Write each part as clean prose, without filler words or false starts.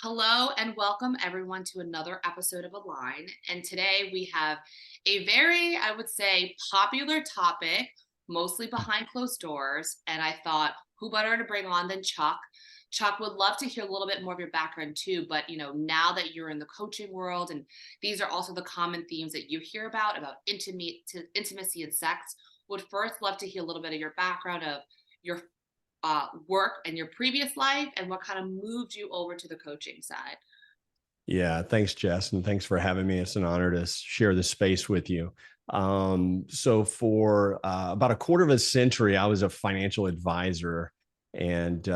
Hello and welcome everyone to another episode of Align. And today we have a very, I would say, popular topic, mostly behind closed doors. And I thought, who better to bring on than Chuck? Chuck would love to hear a little bit more of your background too. But now that you're in the coaching world, and these are also the common themes that you hear about intimacy and sex, would first love to hear a little bit of your background of your work and your previous life and what kind of moved you over to the coaching side. Yeah, thanks, Jess, and thanks for having me. It's an honor to share this space with you. So, for about a quarter of a century, I was a financial advisor, and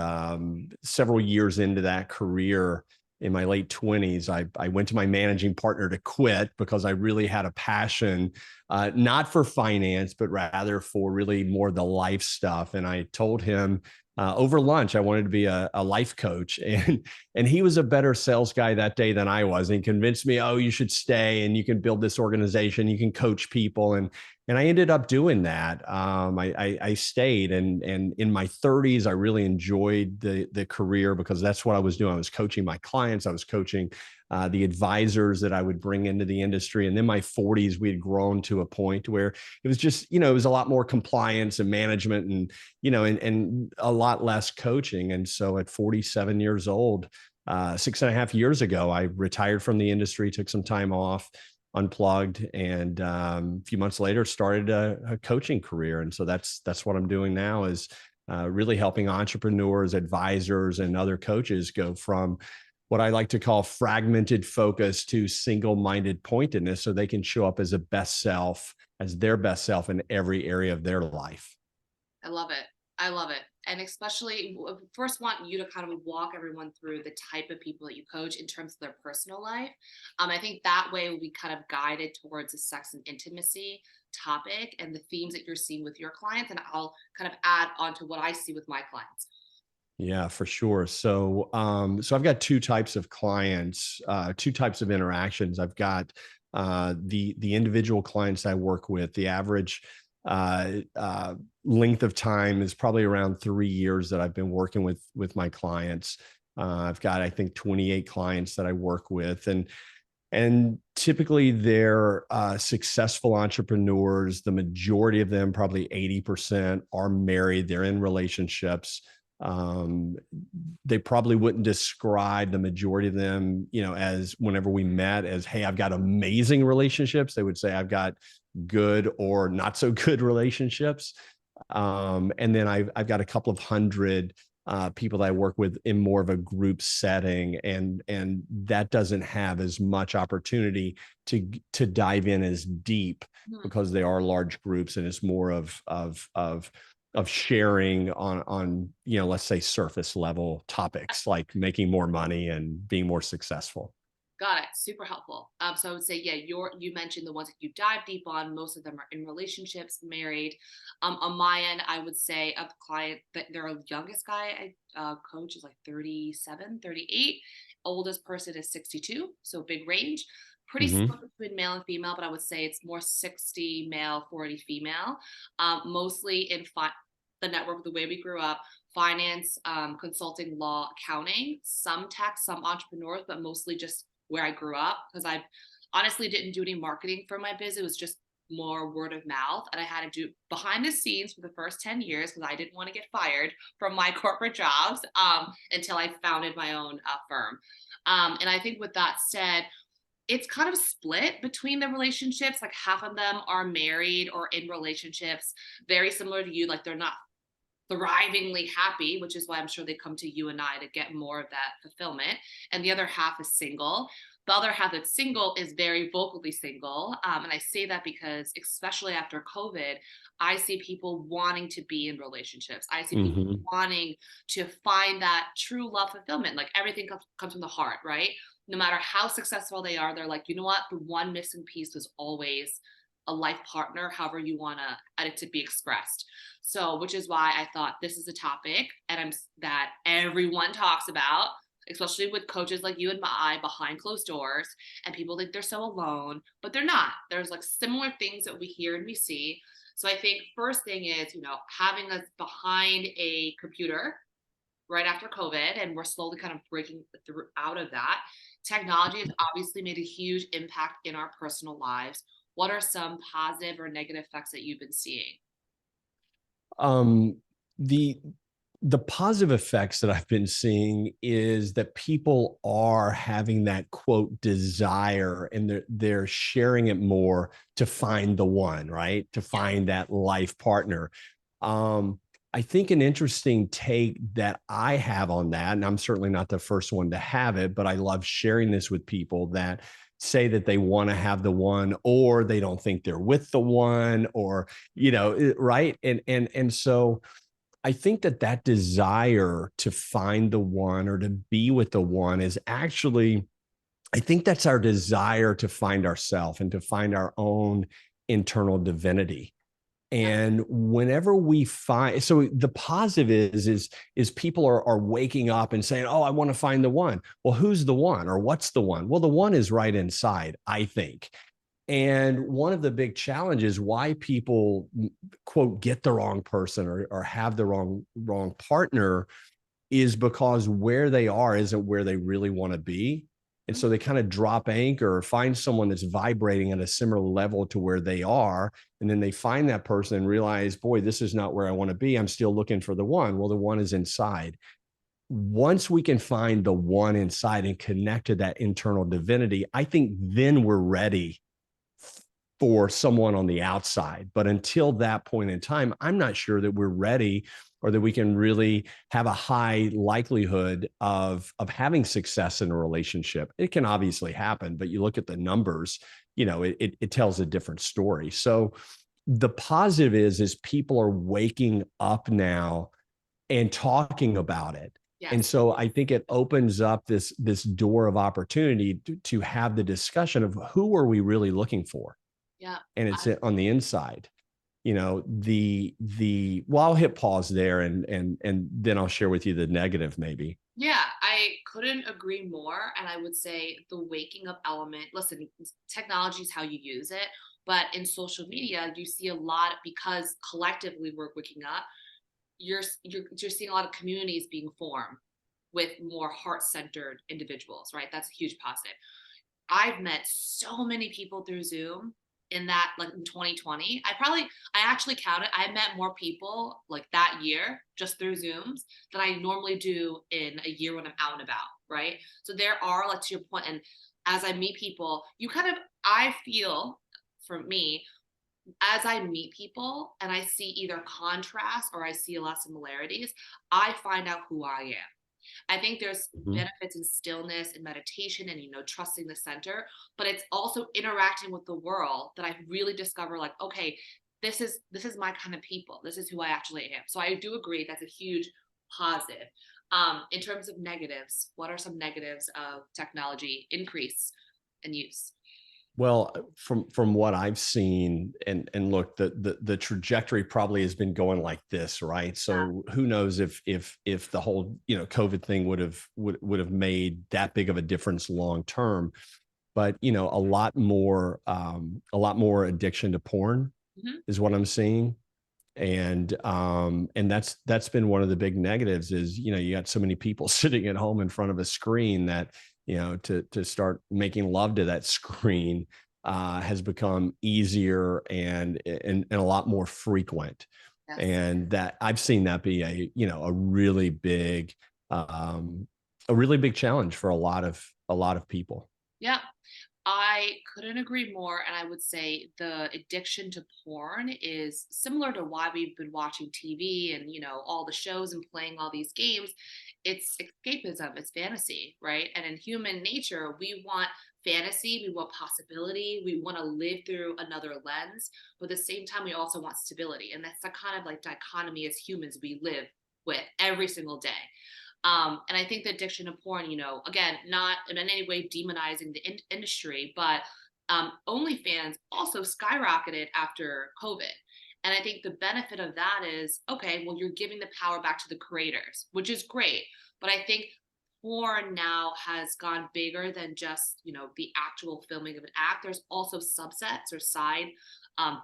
several years into that career, in my late 20s, I went to my managing partner to quit because I really had a passion, not for finance, but rather for really more the life stuff. And I told him over lunch I wanted to be a life coach, and he was a better sales guy that day than I was, and he convinced me, oh, you should stay and you can build this organization, you can coach people. And I ended up doing that. I stayed, and in my 30s, I really enjoyed the career because that's what I was doing. I was coaching my clients, I was coaching the advisors that I would bring into the industry. And then my 40s, we had grown to a point where it was just, it was a lot more compliance and management, and and a lot less coaching. And so at 47 years old, 6.5 years ago, I retired from the industry, took some time off, unplugged, and a few months later started a coaching career. And so that's what I'm doing now, is really helping entrepreneurs, advisors, and other coaches go from what I like to call fragmented focus to single-minded pointedness, so they can show up as their best self in every area of their life. I love it. I love it. And especially, first want you to kind of walk everyone through the type of people that you coach in terms of their personal life. I think that way we'll be kind of guided towards the sex and intimacy topic and the themes that you're seeing with your clients. And I'll kind of add on to what I see with my clients. Yeah, for sure. So I've got two types of clients, two types of interactions. I've got the individual clients I work with. The average length of time is probably around 3 years that I've been working with my clients. I've got, I think, 28 clients that I work with, and typically they're successful entrepreneurs. The majority of them, probably 80%, are married. They're in relationships. um, they probably wouldn't describe, the majority of them, as, whenever we met, as, hey, I've got amazing relationships. They would say, I've got good or not so good relationships. And then I've got a couple of hundred people that I work with in more of a group setting, and that doesn't have as much opportunity to dive in as deep, Hmm. because they are large groups, and it's more of sharing on let's say surface level topics like making more money and being more successful. Got it. Super helpful. So I would say, yeah, you mentioned the ones that you dive deep on. Most of them are in relationships, married. On my end, I would say a client that their youngest guy I coach is like 37, 38. Oldest person is 62. So big range. Pretty Hmm. split between male and female, but I would say it's more 60 male, 40 female. Mostly in the network, the way we grew up, finance, consulting, law, accounting, some tech, some entrepreneurs, but mostly just where I grew up, because I honestly didn't do any marketing for my biz. It was just more word of mouth. And I had to do behind the scenes for the first 10 years because I didn't want to get fired from my corporate jobs until I founded my own firm. And I think with that said, it's kind of split between the relationships. Like half of them are married or in relationships, very similar to you. Like they're not thrivingly happy, which is why I'm sure they come to you and I to get more of that fulfillment. And the other half is single. The other half that's single is very vocally single. And I say that because, especially after COVID, I see people wanting to be in relationships. I see people Hmm. wanting to find that true love fulfillment. Like everything comes from the heart, right? No matter how successful they are, they're like, you know what? The one missing piece was always a life partner, however you want it to be expressed. So, which is why I thought this is a topic that everyone talks about, especially with coaches like you and I behind closed doors, and people think they're so alone, but they're not. There's like similar things that we hear and we see. So I think first thing is, having us behind a computer right after COVID, and we're slowly kind of breaking through out of that. Technology has obviously made a huge impact in our personal lives. What are some positive or negative effects that you've been seeing? Um, the the positive effects that I've been seeing is that people are having that quote desire, and they're sharing it more to find the one, right? To Yeah. find that life partner. Um, I think an interesting take that I have on that, and I'm certainly not the first one to have it, but I love sharing this with people that say that they want to have the one, or they don't think they're with the one, or right? And so I think that that desire to find the one or to be with the one is actually, I think that's our desire to find ourselves and to find our own internal divinity. Yeah. And whenever we find, so the positive is people are waking up and saying, "Oh, I want to find the one." Well, who's the one, or what's the one? Well, the one is right inside, I think. And one of the big challenges why people quote get the wrong person, or have the wrong partner, is because where they are isn't where they really want to be. And Mhm. so they kind of drop anchor or find someone that's vibrating at a similar level to where they are. And then they find that person and realize, boy, this is not where I want to be. I'm still looking for the one. Well, the one is inside. Once we can find the one inside and connect to that internal divinity, I think then we're ready for someone on the outside. But until that point in time, I'm not sure that we're ready, or that we can really have a high likelihood of having success in a relationship. It can obviously happen, but you look at the numbers, it tells a different story. So the positive is people are waking up now and talking about it. And Yes. so I think it opens up this door of opportunity to have the discussion of who are we really looking for, Yeah. and it's on the inside. Well, I'll hit pause there, and then I'll share with you the negative maybe. Yeah, I couldn't agree more. And I would say the waking up element, listen, technology is how you use it. But in social media, you see a lot because collectively we're waking up. You're seeing a lot of communities being formed with more heart centered individuals, right? That's a huge positive. I've met so many people through Zoom in that, like, in 2020. I actually counted. I met more people like that year just through Zooms than I normally do in a year when I'm out and about, right? So there are, like, to your point, and as I meet people, I feel, for me, as I meet people and I see either contrast or I see a lot of similarities, I find out who I am. I think there's Mhm. benefits in stillness and meditation and, trusting the center, but it's also interacting with the world that I really discover, like, okay, this is my kind of people. This is who I actually am. So I do agree that's a huge positive. In terms of negatives, what are some negatives of technology increase and use? Well, from what I've seen, and look, the trajectory probably has been going like this, right? So who knows if the whole COVID thing would have made that big of a difference long term. But a lot more addiction to porn Mhm. is what I'm seeing. And that's been one of the big negatives, is you got so many people sitting at home in front of a screen that to start making love to that screen has become easier, and a lot more frequent. Yes. And that I've seen that be um a really big challenge for a lot of people. Yeah. I couldn't agree more. And I would say the addiction to porn is similar to why we've been watching TV and, all the shows and playing all these games. It's escapism, it's fantasy, right? And in human nature, we want fantasy, we want possibility, we want to live through another lens. But at the same time, we also want stability. And that's the kind of like dichotomy as humans we live with every single day. And I think the addiction to porn, again, not in any way demonizing the industry, but OnlyFans also skyrocketed after COVID. And I think the benefit of that is, okay, well, you're giving the power back to the creators, which is great. But I think porn now has gone bigger than just, the actual filming of an act. There's also subsets or side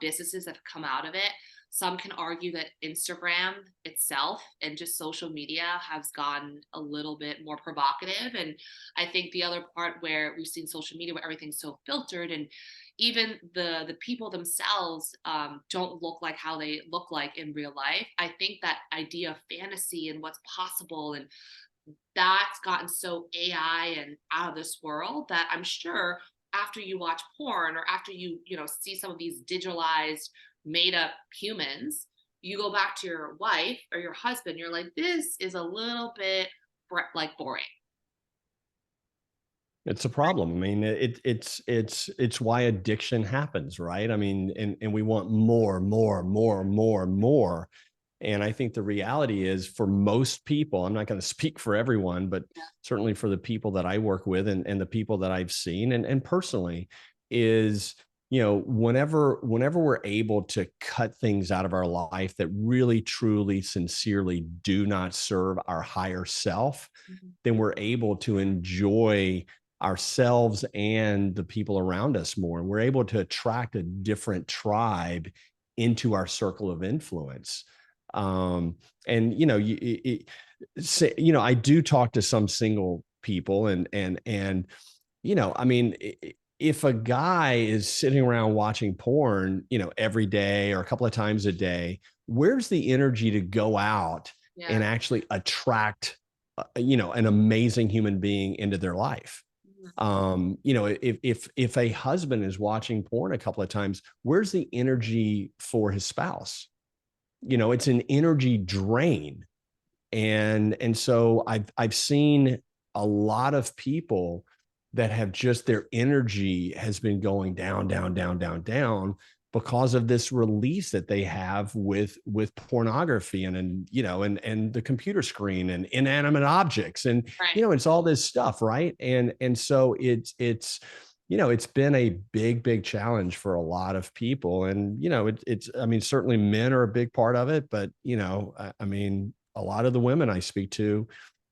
businesses that have come out of it. Some can argue that Instagram itself and just social media has gotten a little bit more provocative. And I think the other part where we've seen social media where everything's so filtered, and even the people themselves don't look like how they look like in real life. I think that idea of fantasy and what's possible, and that's gotten so AI and out of this world that I'm sure after you watch porn, or after you see some of these digitalized made up humans, you go back to your wife or your husband, you're like, this is a little bit like boring. It's a problem. I mean, it's why addiction happens, right? I mean, and we want more, more, more, more, more. And I think the reality is for most people, I'm not going to speak for everyone, but Yeah. certainly for the people that I work with and the people that I've seen and personally is, whenever we're able to cut things out of our life that really, truly, sincerely do not serve our higher self, Mhm. then we're able to enjoy ourselves and the people around us more. And we're able to attract a different tribe into our circle of influence. And I do talk to some single people, and I mean, if a guy is sitting around watching porn, every day or a couple of times a day, where's the energy to go out Yeah. and actually attract, an amazing human being into their life? Mhm. If a husband is watching porn a couple of times, where's the energy for his spouse? It's an energy drain. And so I've seen a lot of people that have just their energy has been going down, down, down, down, down because of this release that they have with pornography and the computer screen and inanimate objects, and Right. it's all this stuff, right? And so it's been a big, big challenge for a lot of people. And it's, I mean, certainly men are a big part of it, but I mean, a lot of the women I speak to,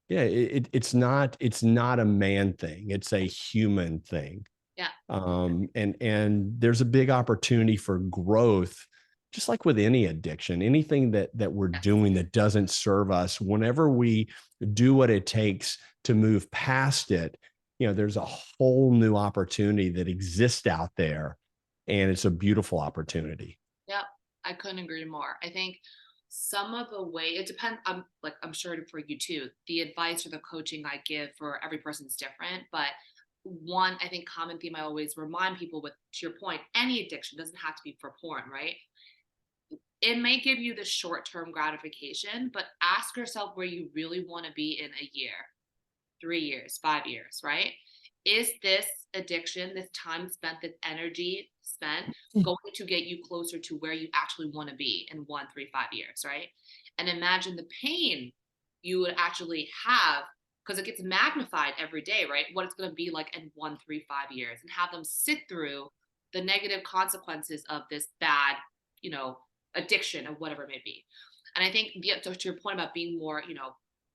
yeah, it's not a man thing. It's a human thing. Yeah. And there's a big opportunity for growth, just like with any addiction, anything that we're Yes. doing that doesn't serve us. Whenever we do what it takes to move past it, there's a whole new opportunity that exists out there, and it's a beautiful opportunity. Yep, I couldn't agree more. I think some of the way it depends. I'm sure for you too. The advice or the coaching I give for every person is different, but one I think common theme I always remind people with, to your point, any addiction doesn't have to be for porn, right? It may give you the short term gratification, but ask yourself where you really want to be in a year, 3 years, 5 years, right? Is this addiction, this time spent, this energy spent going to get you closer to where you actually want to be in 1, 3, 5 years, right? And imagine the pain you would actually have because it gets magnified every day, right? What it's going to be like in 1, 3, 5 years, and have them sit through the negative consequences of this bad, you know, addiction of whatever it may be. And I think to your point about being more,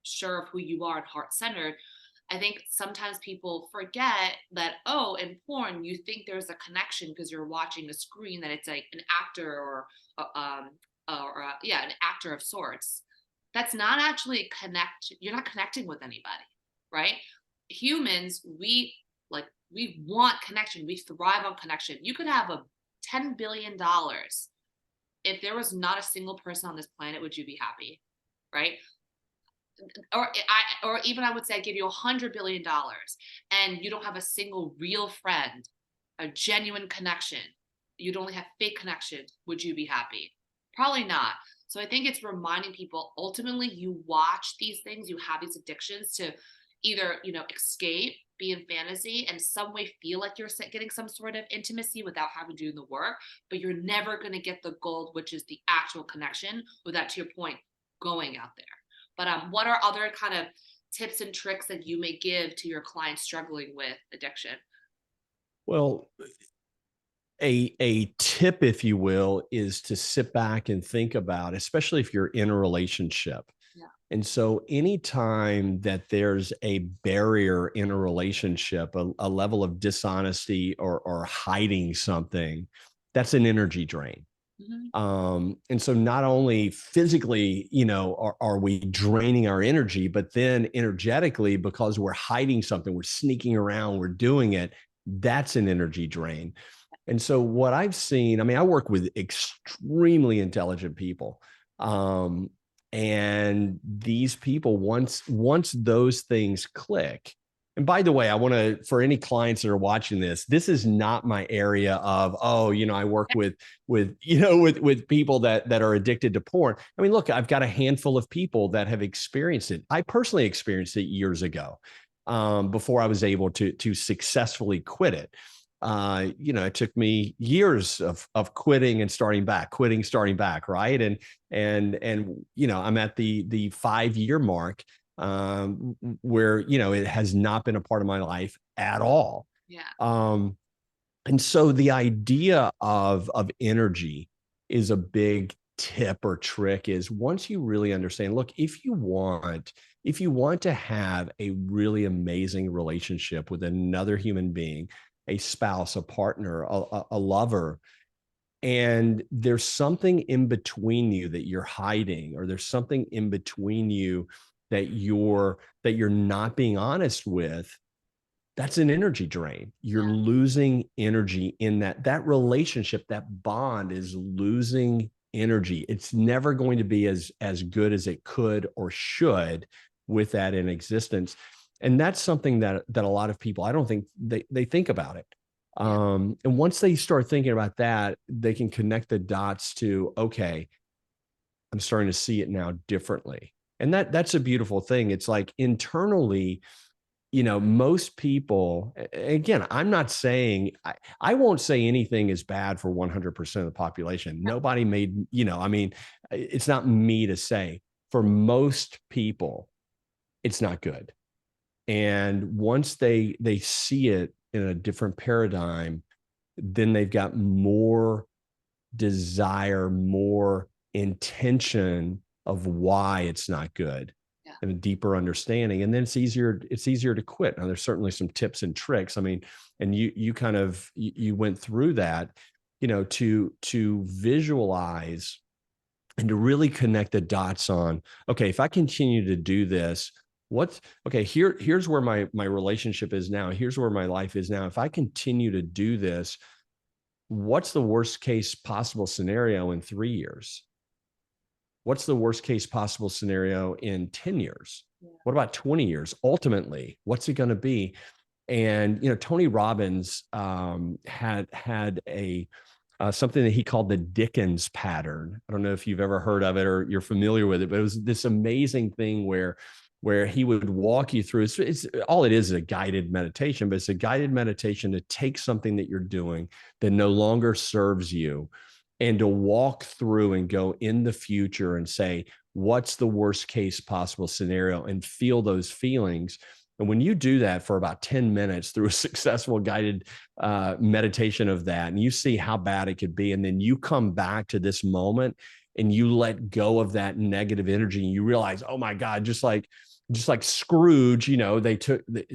sure of who you are and heart centered, I think sometimes people forget that, oh, in porn, you think there's a connection because you're watching a screen, that it's like an actor or an actor of sorts. That's not actually connect. You're not connecting with anybody, right? Humans, we want connection. We thrive on connection. You could have a $10 billion. If there was not a single person on this planet, would you be happy? Right? Or even I would say I give you $100 billion and you don't have a single real friend, a genuine connection. You'd only have fake connections. Would you be happy? Probably not. So I think it's reminding people ultimately you watch these things, you have these addictions to either, escape, be in fantasy, and some way feel like you're getting some sort of intimacy without having to do the work, but you're never going to get the gold, which is the actual connection without, to your point, going out there. But what are other kind of tips and tricks that you may give to your clients struggling with addiction? Well, a tip, if you will, is to sit back and think about, especially if you're in a relationship. Yeah. And so anytime that there's a barrier in a relationship, a level of dishonesty or hiding something, that's an energy drain. Mhm. And so not only physically, are we draining our energy, but then energetically, because we're hiding something, we're sneaking around, we're doing it, that's an energy drain. And so what I've seen, I mean, I work with extremely intelligent people. Um, and these people, once those things click, and by the way, I want to, for any clients that are watching this is not my area of, oh, I work with people that are addicted to porn. I mean, look, I've got a handful of people that have experienced it. I personally experienced it years ago, before I was able to successfully quit it. It took me years of quitting and starting back, quitting, starting back, right? And I'm at the 5 year mark, where it has not been a part of my life at all. Yeah. Um, and so the idea of energy is a big tip or trick. Is once you really understand, look, if you want to have a really amazing relationship with another human being, a spouse, a partner, a lover, and there's something in between you that you're hiding, or there's something in between you that you're not being honest with, that's an energy drain. You're Yeah. losing energy in that relationship. That bond is losing energy. It's never going to be as good as it could or should with that in existence. And that's something that a lot of people, I don't think they think about it. Yeah. And once they start thinking about that, they can connect the dots to, okay, I'm starting to see it now differently. And that's a beautiful thing. It's like internally, most people, again, I'm not saying, I won't say anything is bad for 100% of the population. Nobody made, I mean, it's not me to say. For most people, it's not good. And once they see it in a different paradigm, then they've got more desire, more intention of why it's not good, Yeah. and a deeper understanding. And then it's easier to quit. Now there's certainly some tips and tricks. I mean, and you kind of you went through that, to visualize and to really connect the dots on, okay, if I continue to do this, what's okay, here's where my relationship is now. Here's where my life is now. If I continue to do this, what's the worst case possible scenario in 3 years? What's the worst case possible scenario in 10 years? Yeah. What about 20 years? Ultimately, what's it going to be? And, Tony Robbins, had a something that he called the Dickens pattern. I don't know if you've ever heard of it or you're familiar with it, but it was this amazing thing where he would walk you through. It's all it is a guided meditation, but it's a guided meditation to take something that you're doing that no longer serves you, and to walk through and go in the future and say, what's the worst case possible scenario, and feel those feelings. And when you do that for about 10 minutes through a successful guided meditation of that, and you see how bad it could be, and then you come back to this moment and you let go of that negative energy, and you realize, oh my God, just like Scrooge, they took the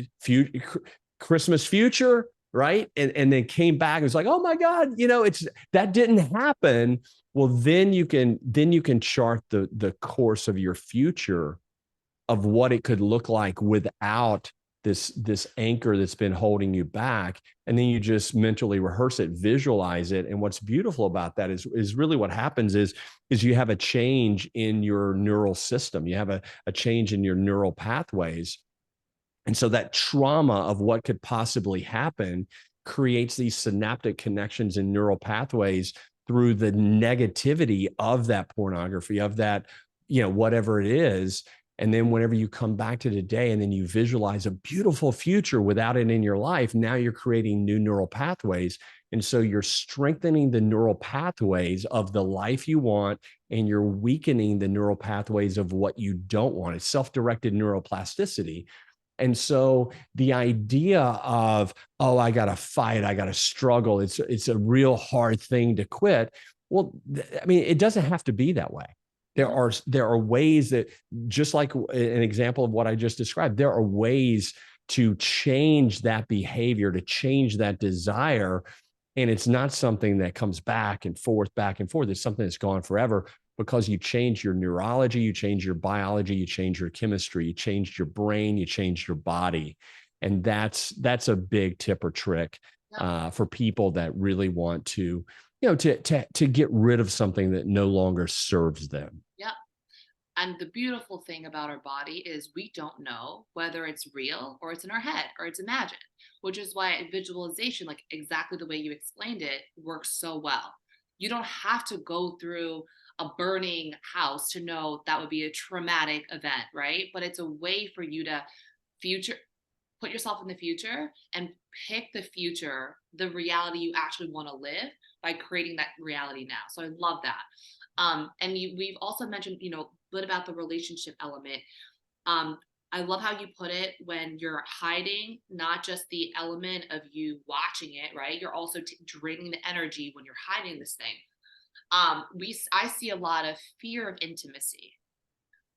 Christmas future, right? And then came back and was like, oh my God, it's that didn't happen. Well, then you can chart the course of your future, of what it could look like without this anchor that's been holding you back. And then you just mentally rehearse it, visualize it. And what's beautiful about that is really what happens is you have a change in your neural system. You have a change in your neural pathways. And so that trauma of what could possibly happen creates these synaptic connections in neural pathways through the negativity of that pornography, of that, whatever it is. And then whenever you come back to today and then you visualize a beautiful future without it in your life, now you're creating new neural pathways. And so you're strengthening the neural pathways of the life you want, and you're weakening the neural pathways of what you don't want. It's self-directed neuroplasticity. And so the idea of, oh, I got to fight, I got to struggle, it's a real hard thing to quit. Well, I mean, it doesn't have to be that way. There are ways that, just like an example of what I just described, there are ways to change that behavior, to change that desire. And it's not something that comes back and forth, back and forth. It's something that's gone forever because you change your neurology, you change your biology, you change your chemistry, you changed your brain, you changed your body. And that's a big tip or trick Yep. for people that really want to, to get rid of something that no longer serves them. Yep. And the beautiful thing about our body is we don't know whether it's real or it's in our head or it's imagined, which is why visualization, like exactly the way you explained it, works so well. You don't have to go through a burning house to know that would be a traumatic event, right? But it's a way for you to future put yourself in the future and pick the future, the reality you actually want to live by creating that reality now. So I love that. And we've also mentioned, a bit about the relationship element. Um, I love how you put it when you're hiding, not just the element of you watching it, right? You're also draining the energy when you're hiding this thing. I see a lot of fear of intimacy,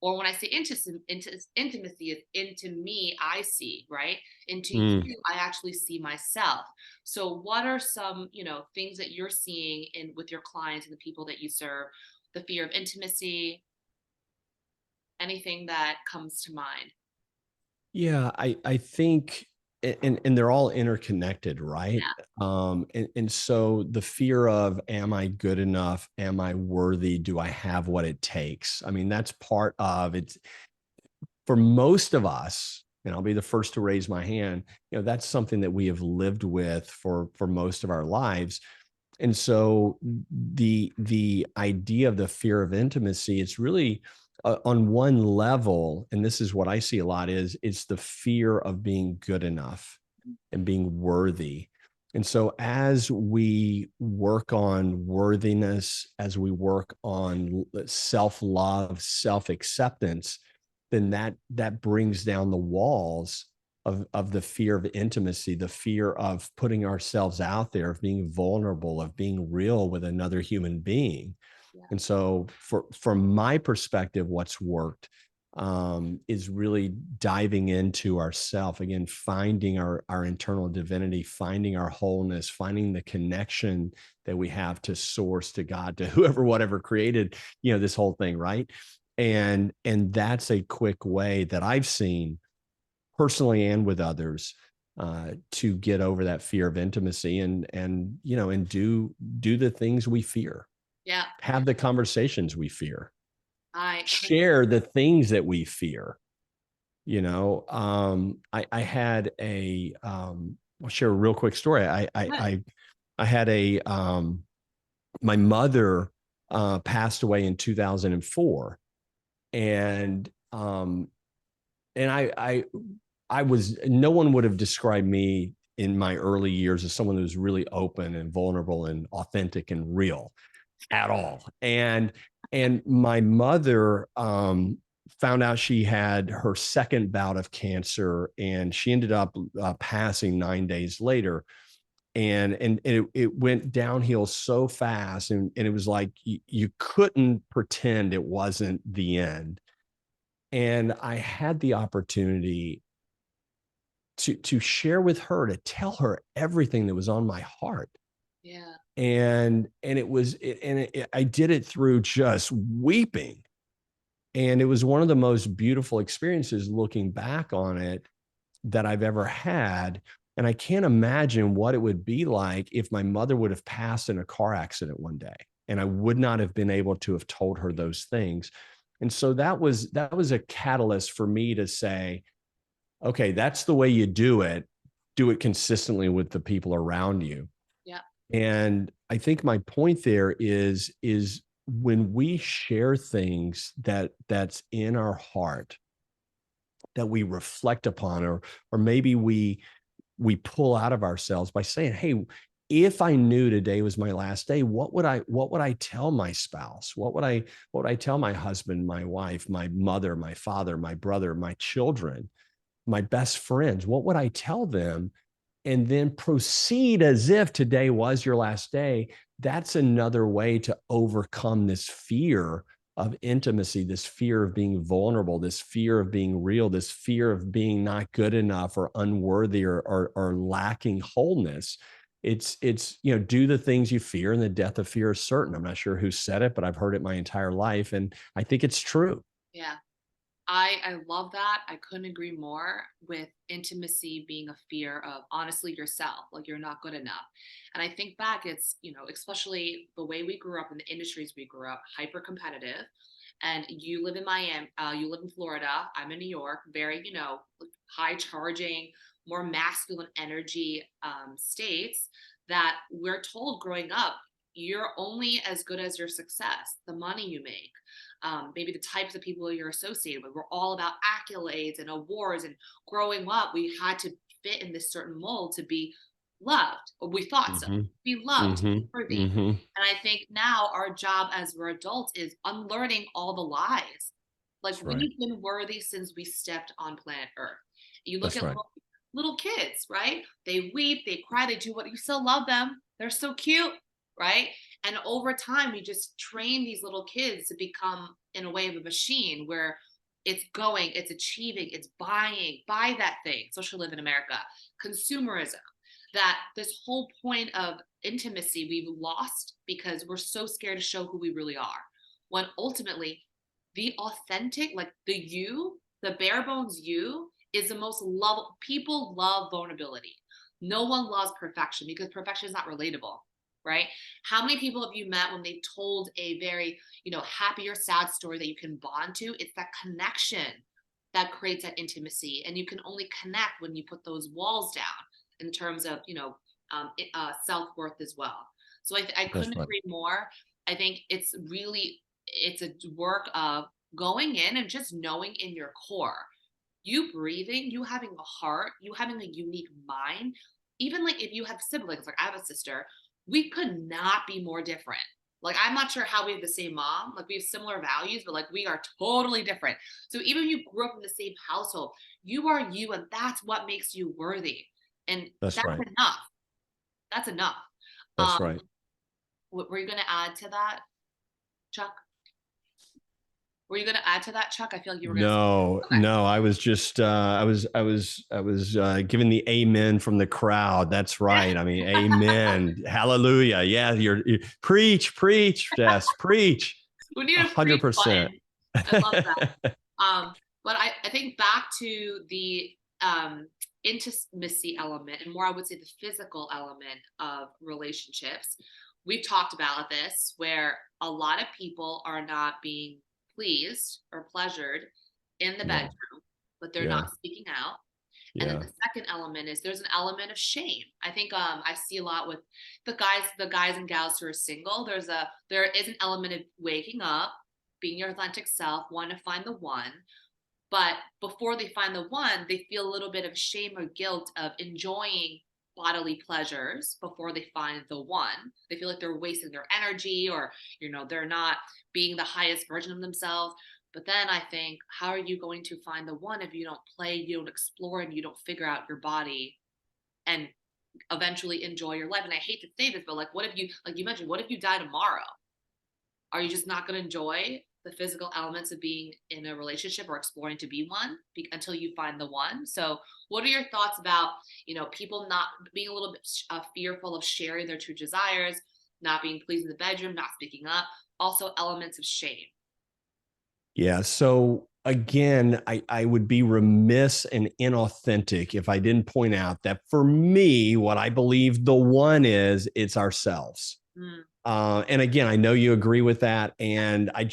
or when I say intimacy is into me, I see, right? Into Mm. you, I actually see myself. So what are some, things that you're seeing in with your clients and the people that you serve? The fear of intimacy, anything that comes to mind? Yeah, I think, and they're all interconnected, right? Yeah. And so the fear of, am I good enough? Am I worthy? Do I have what it takes? I mean, that's part of it for most of us. And I'll be the first to raise my hand. That's something that we have lived with for most of our lives. And so the idea of the fear of intimacy, it's really on one level, and this is what I see a lot, is it's the fear of being good enough and being worthy. And so as we work on worthiness, as we work on self-love, self-acceptance, then that brings down the walls of the fear of intimacy, the fear of putting ourselves out there, of being vulnerable, of being real with another human being. Yeah. And so, from my perspective, what's worked is really diving into ourself again, finding our internal divinity, finding our wholeness, finding the connection that we have to source, to God, to whoever, whatever created, this whole thing, right? And that's a quick way that I've seen personally and with others to get over that fear of intimacy and do the things we fear, Yeah. have the conversations we fear, I share the things that we fear. I had I'll share a real quick story. I had my mother passed away in 2004, and I was, no one would have described me in my early years as someone who was really open and vulnerable and authentic and real at all. And my mother found out she had her second bout of cancer, and she ended up passing 9 days later. And it went downhill so fast, and it was like you couldn't pretend it wasn't the end. And I had the opportunity to share with her, to tell her everything that was on my heart. Yeah. And I did it through just weeping. And it was one of the most beautiful experiences looking back on it that I've ever had. And I can't imagine what it would be like if my mother would have passed in a car accident one day and I would not have been able to have told her those things. And so that was a catalyst for me to say, okay, that's the way you do it consistently with the people around you. Yeah. And I think my point there is when we share things that's in our heart that we reflect upon, or maybe we pull out of ourselves by saying, hey, if I knew today was my last day, what would I tell my spouse? What would I tell my husband, my wife, my mother, my father, my brother, my children, my best friends? What would I tell them? And then proceed as if today was your last day. That's another way to overcome this fear of intimacy, this fear of being vulnerable, this fear of being real, this fear of being not good enough or unworthy or lacking wholeness. it's, do the things you fear and the death of fear is certain. I'm not sure who said it, but I've heard it my entire life. And I think it's true. Yeah. I love that. I couldn't agree more with intimacy being a fear of honestly yourself, like you're not good enough. And I think back, it's, especially the way we grew up in the industries we grew up, hyper competitive. And you live in Miami, you live in Florida, I'm in New York, very, high charging, more masculine energy states that we're told growing up, you're only as good as your success, the money you make, maybe the types of people you're associated with. We're all about accolades and awards. And growing up, we had to fit in this certain mold to be loved, or we thought so, Hmm. be loved, to be Hmm. worthy. Hmm. And I think now our job as we're adults is unlearning all the lies. Like That's right. we've been worthy since we stepped on planet Earth. You look That's at right. little kids, right? They weep, they cry, they do what you still love them. They're so cute, right? And over time, we just train these little kids to become, in a way, of a machine where it's going, it's achieving, it's buying, buy that thing, especially live in America, consumerism. That this whole point of intimacy we've lost because we're so scared to show who we really are. When ultimately, the authentic, like the bare bones you, is the most love. People love vulnerability. No one loves perfection because perfection is not relatable, right? How many people have you met when they told a very, happy or sad story that you can bond to? It's that connection that creates that intimacy. And you can only connect when you put those walls down in terms of, self-worth as well. So I That's couldn't right. agree more. I think it's a work of going in and just knowing in your core, you breathing, you having a heart, you having a unique mind. Even like if you have siblings, like I have a sister, we could not be more different. Like I'm not sure how we have the same mom, like we have similar values, but like we are totally different. So even if you grew up in the same household, you are you, and that's what makes you worthy. And That's that's right. enough. That's enough. That's Um, right. were you gonna add to that, Chuck? Were you gonna add to that, Chuck? I feel like you were gonna say, No, okay. no, I was just I was giving the amen from the crowd. That's right. I mean, amen. Hallelujah. Yeah, you preach, preach, Jess, preach. We need a hundred freak percent. button. I love that. But I think back to the intimacy element, and more I would say the physical element of relationships. We've talked about this where a lot of people are not being pleased or pleasured in the Yeah, bedroom, but they're yeah, not speaking out. And then yeah, the second element is there's an element of shame. I think I see a lot with the guys and gals who are single. There is an element of waking up, being your authentic self, wanting to find the one. But before they find the one, they feel a little bit of shame or guilt of enjoying bodily pleasures before they find the one. They feel like they're wasting their energy, or they're not being the highest version of themselves. But then I think, how are you going to find the one if you don't play, you don't explore, and you don't figure out your body and eventually enjoy your life? And I hate to say this, but like, what if you, like you mentioned, what if you die tomorrow? Are you just not going to enjoy the physical elements of being in a relationship or exploring to be one until you find the one? So what are your thoughts about, people not being a little bit fearful of sharing their true desires, not being pleased in the bedroom, not speaking up, also elements of shame? yeah. So again, I would be remiss and inauthentic if I didn't point out that for me, what I believe the one is, it's ourselves. Mm, And again, I know you agree with that, and I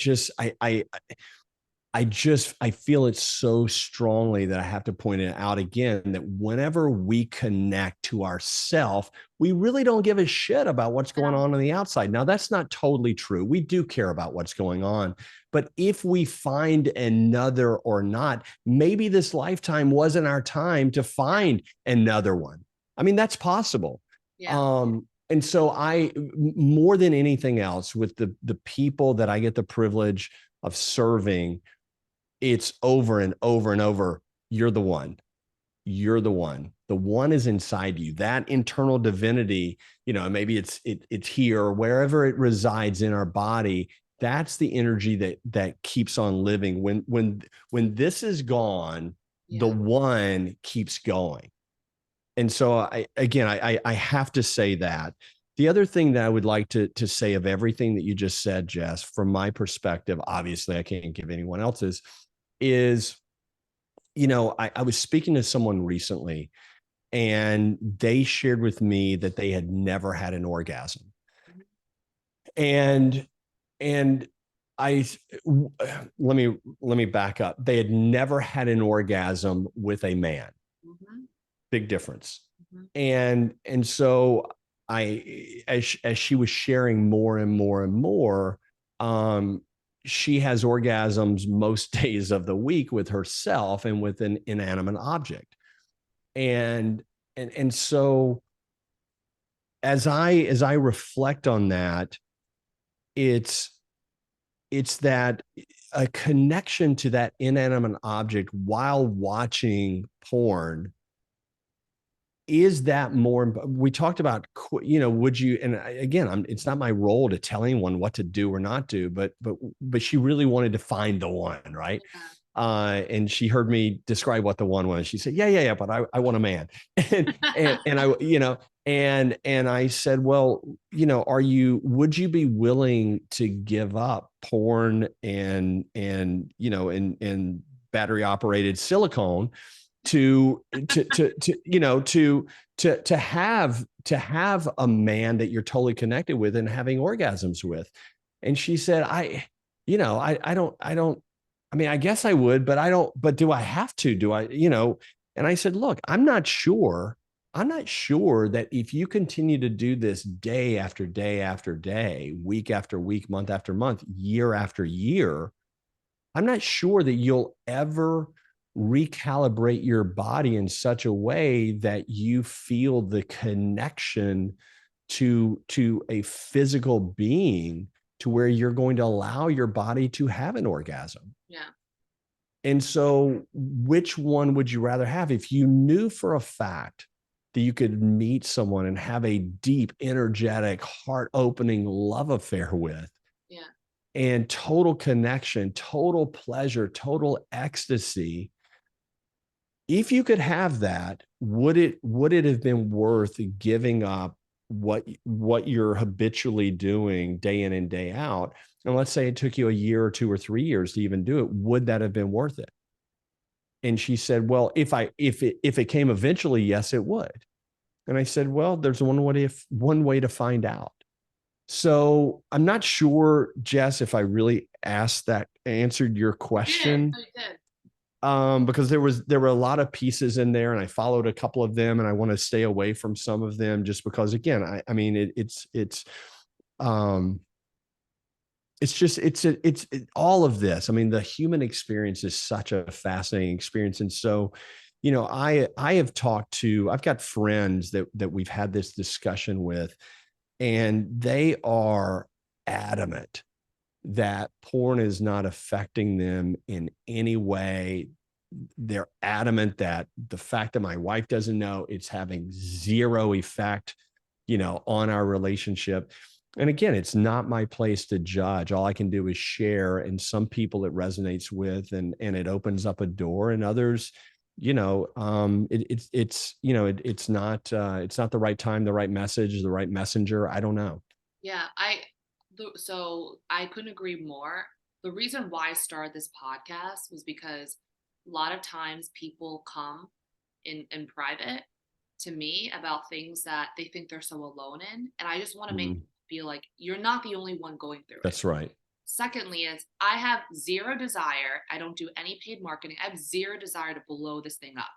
feel it so strongly that I have to point it out again, that whenever we connect to ourself, we really don't give a shit about what's going yeah, on the outside. Now, that's not totally true. We do care about what's going on. But if we find another or not, maybe this lifetime wasn't our time to yeah, find another one. I mean, that's possible. yeah, And so more than anything else, with the people that I get the privilege of serving, it's over and over and over. You're the one. You're the one. The one is inside you. That internal divinity, maybe it's here or wherever it resides in our body. That's the energy that keeps on living. When this is gone, the yeah. one keeps going. And so I have to say that. The other thing that I would like to say of everything that you just said, Jess, from my perspective, obviously I can't give anyone else's, is, I was speaking to someone recently and they shared with me that they had never had an orgasm. And and I let me back up. They had never had an orgasm with a man. Mhm, Big difference. mhm. And so as she was sharing more and more and more, um, she has orgasms most days of the week with herself and with an inanimate object. And so as I reflect on that, it's that a connection to that inanimate object while watching porn. Is that more? We talked about, would you? And again, it's not my role to tell anyone what to do or not do, but she really wanted to find the one, right? Yeah. And she heard me describe what the one was. She said, yeah, but I want a man, and I, and I said, well, would you be willing to give up porn and battery operated silicone to have a man that you're totally connected with and having orgasms with? And she said, I don't, I mean, I guess I would, but I don't, but do I have to? Do I, and I said, look, I'm not sure that if you continue to do this day after day after day, week after week, month after month, year after year, I'm not sure that you'll ever recalibrate your body in such a way that you feel the connection to a physical being to where you're going to allow your body to have an orgasm. Yeah. And so, which one would you rather have? If you knew for a fact that you could meet someone and have a deep, energetic, heart opening love affair with, Yeah. and total connection, total pleasure, total ecstasy. If you could have that, would it have been worth giving up what you're habitually doing day in and day out? And let's say it took you a year or 2 or 3 years to even do it. Would that have been worth it? And she said, well, if it came eventually, yes, it would. And I said, well, there's one way to find out. So I'm not sure, Jess, if I really answered your You did. question, No, you did. because there were a lot of pieces in there, and I followed a couple of them, and I want to stay away from some of them just because, again, I mean, um, it's just all of this. I mean, the human experience is such a fascinating experience, and so, I've got friends that we've had this discussion with, and they are adamant that porn is not affecting them in any way. They're adamant that the fact that my wife doesn't know, it's having zero effect, on our relationship. And again, it's not my place to judge. All I can do is share. And some people it resonates with, and it opens up a door, and others, it's not the right time, the right message, the right messenger. I don't know. Yeah, so I couldn't agree more. The reason why I started this podcast was because a lot of times people come in private to me about things that they think they're so alone in, and I just want to make Mhm. people feel like you're not the only one going through it. That's right. Secondly, is I have zero desire. I don't do any paid marketing. I have zero desire to blow this thing up.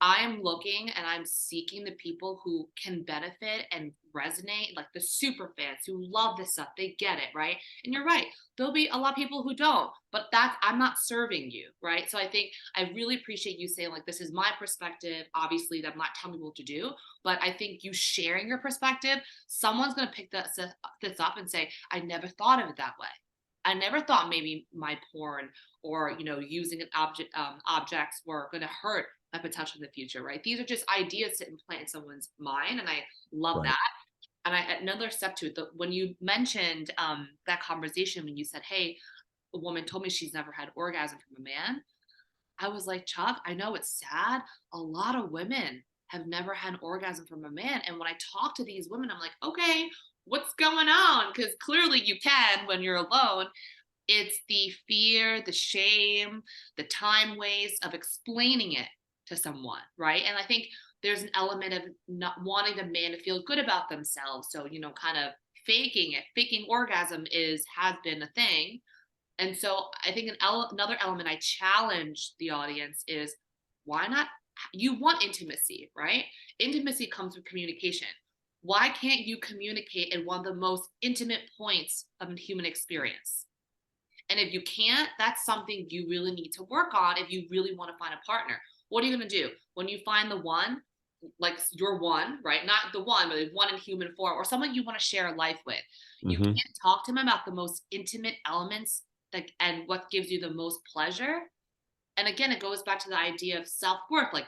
I'm looking and I'm seeking the people who can benefit and resonate, like the super fans who love this stuff. They get it, right? And you're right. There'll be a lot of people who don't, but I'm not serving you, right? So I think I really appreciate you saying, like, this is my perspective. Obviously, that I'm not telling people what to do, but I think you sharing your perspective, someone's going to pick this up and say, I never thought of it that way. I never thought maybe my porn or using an objects were going to hurt my potential in the future, right? These are just ideas to implant in someone's mind, and I love Right. that. And another step to it, when you mentioned that conversation, when you said, "Hey, a woman told me she's never had orgasm from a man," I was like, Chuck, I know it's sad. A lot of women have never had an orgasm from a man. And when I talk to these women, I'm like, okay, what's going on? Because clearly you can when you're alone. It's the fear, the shame, the time waste of explaining it to someone, right? And I think there's an element of not wanting the man to feel good about themselves. So, kind of faking it. Faking orgasm has been a thing. And so I think another element I challenge the audience is, why not? You want intimacy, right? Intimacy comes with communication. Why can't you communicate at one of the most intimate points of a human experience? And if you can't, that's something you really need to work on if you really want to find a partner. What are you going to do when you find the one, like your one, right? Not the one, but one in human form, or someone you want to share a life with? You Hmm. can't talk to them about the most intimate elements and what gives you the most pleasure. And again, it goes back to the idea of self-worth. Like,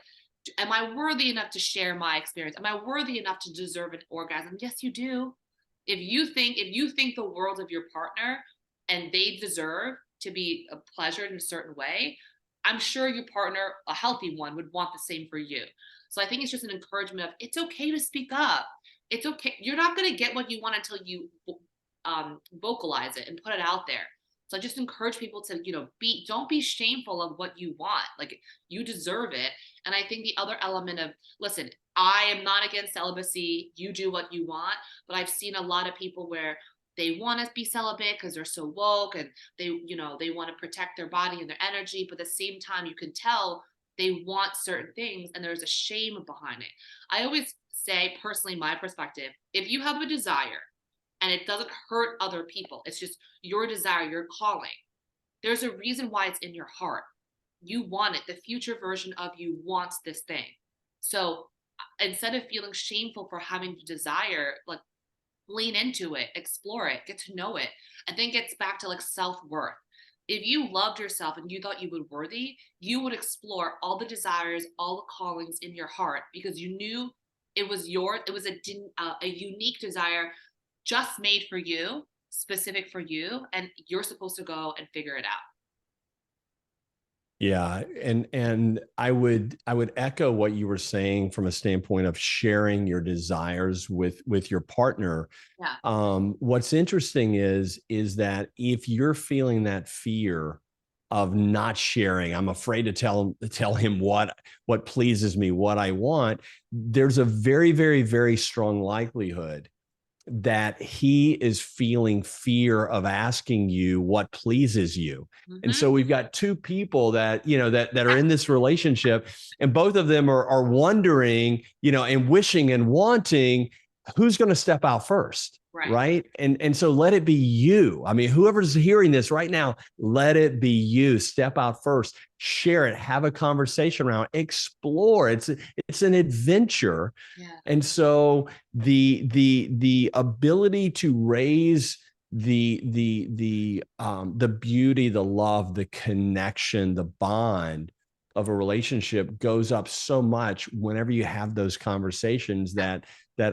am I worthy enough to share my experience? Am I worthy enough to deserve an orgasm? Yes, you do. If you think the world of your partner and they deserve to be pleasured in a certain way, I'm sure your partner, a healthy one, would want the same for you. So I think it's just an encouragement of, it's okay to speak up. It's okay. You're not going to get what you want until you vocalize it and put it out there. So I just encourage people to, don't be shameful of what you want. Like, you deserve it. And I think the other element of, listen, I am not against celibacy. You do what you want. But I've seen a lot of people where they want to be celibate because they're so woke, and they want to protect their body and their energy. But at the same time, you can tell they want certain things and there's a shame behind it. I always say, personally, my perspective, if you have a desire and it doesn't hurt other people, it's just your desire, your calling, there's a reason why it's in your heart. You want it. The future version of you wants this thing. So instead of feeling shameful for having the desire, like, lean into it, explore it, get to know it. I think it's back to like self-worth. If you loved yourself and you thought you were worthy, you would explore all the desires, all the callings in your heart, because you knew it was a unique desire just made for you, specific for you, and you're supposed to go and figure it out. Yeah, and I would echo what you were saying from a standpoint of sharing your desires with your partner. Yeah. What's interesting is that if you're feeling that fear of not sharing, I'm afraid to tell him what pleases me, what I want. There's a very, very, very strong likelihood that he is feeling fear of asking you what pleases you. And Hmm. so we've got two people that are in this relationship, and both of them are wondering, and wishing and wanting, who's going to step out first. Right. Right. And so let it be you. I mean, whoever's hearing this right now, let it be you. Step out first, share it, have a conversation around, explore. It's an adventure. Yeah. And so the ability to raise the beauty, the love, the connection, the bond of a relationship goes up so much whenever you have those conversations that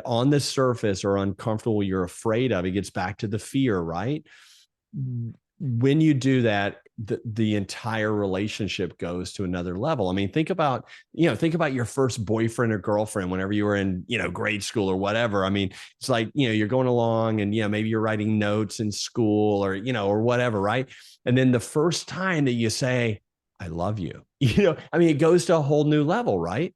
on the surface are uncomfortable, you're afraid of. It gets back to the fear, right? When you do that, the entire relationship goes to another level. I mean, think about your first boyfriend or girlfriend whenever you were in, grade school or whatever. I mean, it's like, you're going along and, maybe you're writing notes in school or whatever, right? And then the first time that you say, I love you, I mean, it goes to a whole new level, right?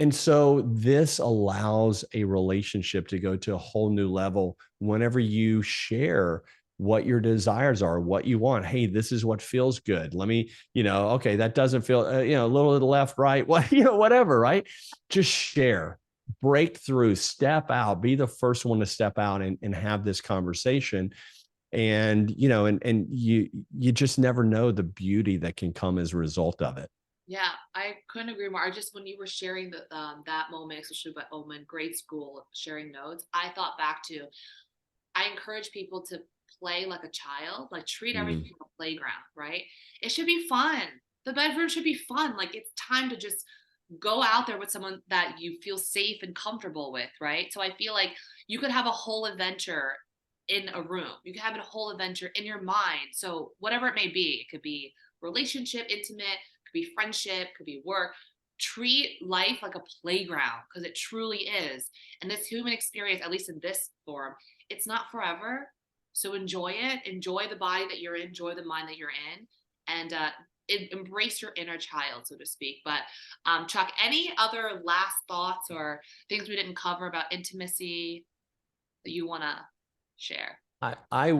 And so this allows a relationship to go to a whole new level whenever you share what your desires are, what you want. Hey, this is what feels good. Let me, okay, that doesn't feel, a little to the left, right, what, whatever, right? Just share, break through, step out, be the first one to step out and have this conversation. And, and you just never know the beauty that can come as a result of it. Yeah, I couldn't agree more. I just, when you were sharing that moment, especially about in grade school, sharing notes, I thought back to, I encourage people to play like a child, like treat everything Mm. like a playground, right? It should be fun. The bedroom should be fun. Like, it's time to just go out there with someone that you feel safe and comfortable with, right? So I feel like you could have a whole adventure in a room. You could have a whole adventure in your mind. So whatever it may be, it could be relationship, intimate, could be friendship, could be work. treat life like a playground because it truly is. And this human experience, at least in this form, it's not forever. So enjoy it, enjoy the body that you're in, enjoy the mind that you're in, and embrace your inner child, so to speak. But Chuck, any other last thoughts or things we didn't cover about intimacy that you want to share? I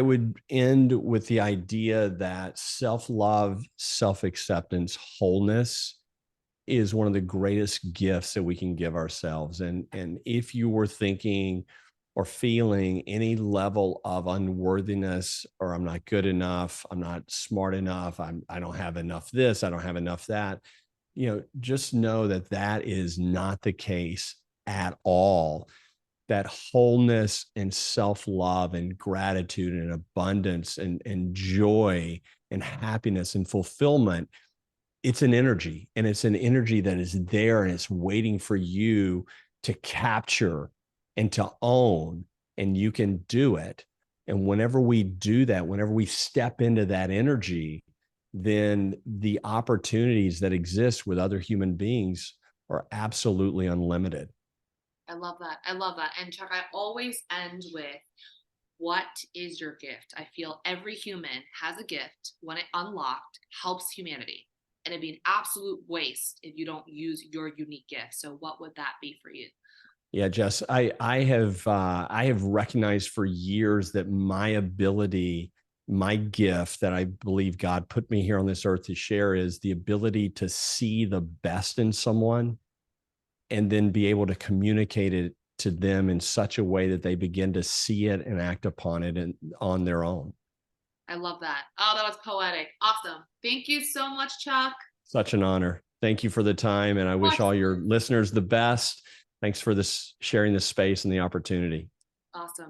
would end with the idea that self-love, self-acceptance, wholeness is one of the greatest gifts that we can give ourselves. And if you were thinking or feeling any level of unworthiness, or I'm not good enough, I'm not smart enough, I don't have enough this, I don't have enough that, just know that that is not the case at all. That wholeness and self-love and gratitude and abundance and joy and happiness and fulfillment, it's an energy, and it's an energy that is there and it's waiting for you to capture and to own, and you can do it. And whenever we do that, whenever we step into that energy, then the opportunities that exist with other human beings are absolutely unlimited. I love that. I love that. And Chuck, I always end with, what is your gift? I feel every human has a gift. When it unlocked, helps humanity. And it'd be an absolute waste if you don't use your unique gift. So what would that be for you? Yeah, Jess, I have recognized for years that my ability, my gift that I believe God put me here on this earth to share is the ability to see the best in someone and then be able to communicate it to them in such a way that they begin to see it and act upon it and on their own. I love that. Oh, that was poetic. Awesome. Thank you so much, Chuck. Such an honor. Thank you for the time, and I wish all your listeners the best. Thanks for this sharing this space and the opportunity. Awesome.